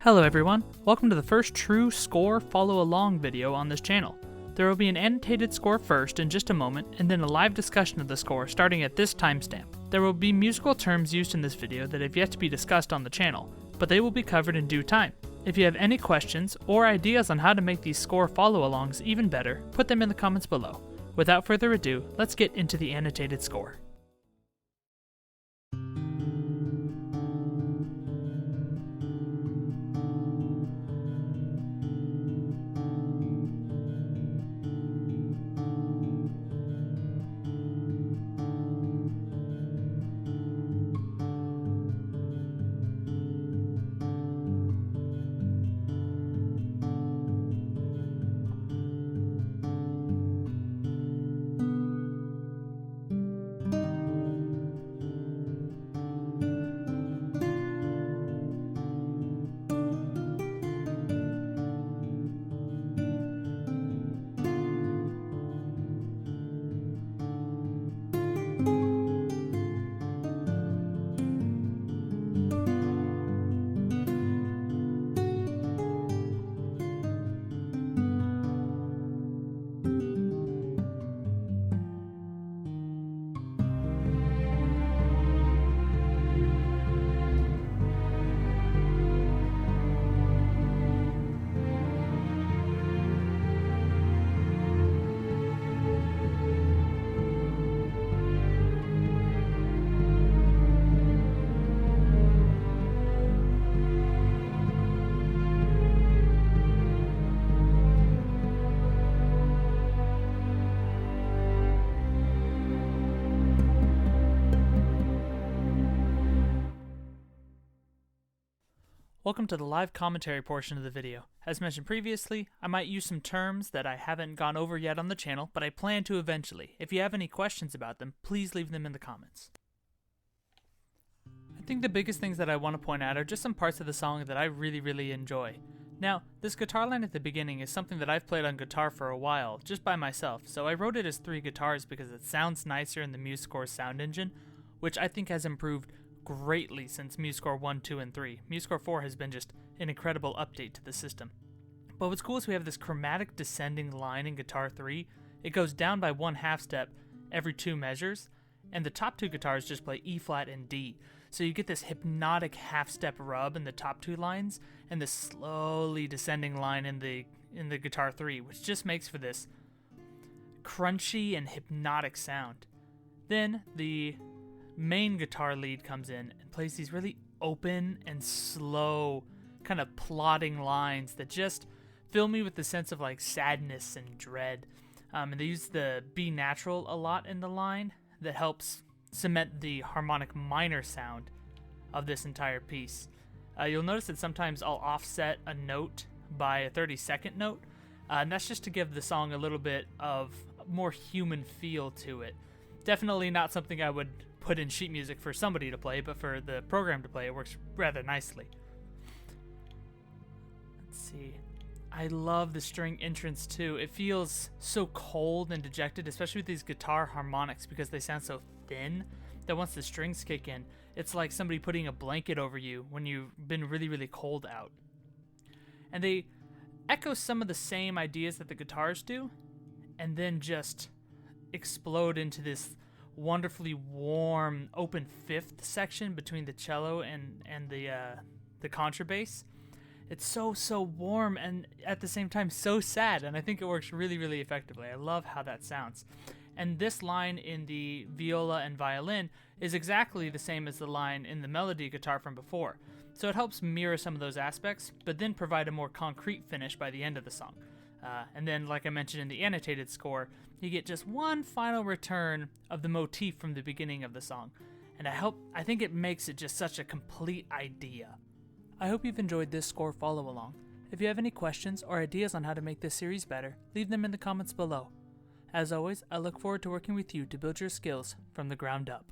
Hello everyone, welcome to the first true score follow-along video on this channel. There will be an annotated score first in just a moment, and then a live discussion of the score starting at this timestamp. There will be musical terms used in this video that have yet to be discussed on the channel, but they will be covered in due time. If you have any questions or ideas on how to make these score follow-alongs even better, put them in the comments below. Without further ado, let's get into the annotated score. Welcome to the live commentary portion of the video. As mentioned previously, I might use some terms that I haven't gone over yet on the channel, but I plan to eventually. If you have any questions about them, please leave them in the comments. I think the biggest things that I want to point out are just some parts of the song that I really enjoy. Now, this guitar line at the beginning is something that I've played on guitar for a while, just by myself, so I wrote it as 3 guitars because it sounds nicer in the MuseScore sound engine, which I think has improved greatly since MuseScore 1, 2, and 3. MuseScore 4 has been just an incredible update to the system. But what's cool is we have this chromatic descending line in Guitar 3. It goes down by 1/2 step every 2 measures, and the top 2 guitars just play E flat and D. So you get this hypnotic half-step rub in the top 2 lines, and this slowly descending line in the Guitar 3, which just makes for this crunchy and hypnotic sound. Then the main guitar lead comes in and plays these really open and slow, kind of plodding lines that just fill me with the sense of like sadness and dread. And they use the B natural a lot in the line that helps cement the harmonic minor sound of this entire piece. You'll notice that sometimes I'll offset a note by a 32nd note, and that's just to give the song a little bit of more human feel to it. Definitely not something I would put in sheet music for somebody to play, but for the program to play, it works rather nicely. Let's see. I love the string entrance too. It feels so cold and dejected, especially with these guitar harmonics, because they sound so thin that once the strings kick in, it's like somebody putting a blanket over you when you've been really cold out. And they echo some of the same ideas that the guitars do, and then just explode into this wonderfully warm open 5th section between the cello and the contrabass. It's so warm and at the same time so sad, and I think it works really effectively. I love how that sounds. And this line in the viola and violin is exactly the same as the line in the melody guitar from before. So it helps mirror some of those aspects, but then provide a more concrete finish by the end of the song. And then, like I mentioned in the annotated score, you get just one final return of the motif from the beginning of the song. And I think it makes it just such a complete idea. I hope you've enjoyed this score follow along. If you have any questions or ideas on how to make this series better, leave them in the comments below. As always, I look forward to working with you to build your skills from the ground up.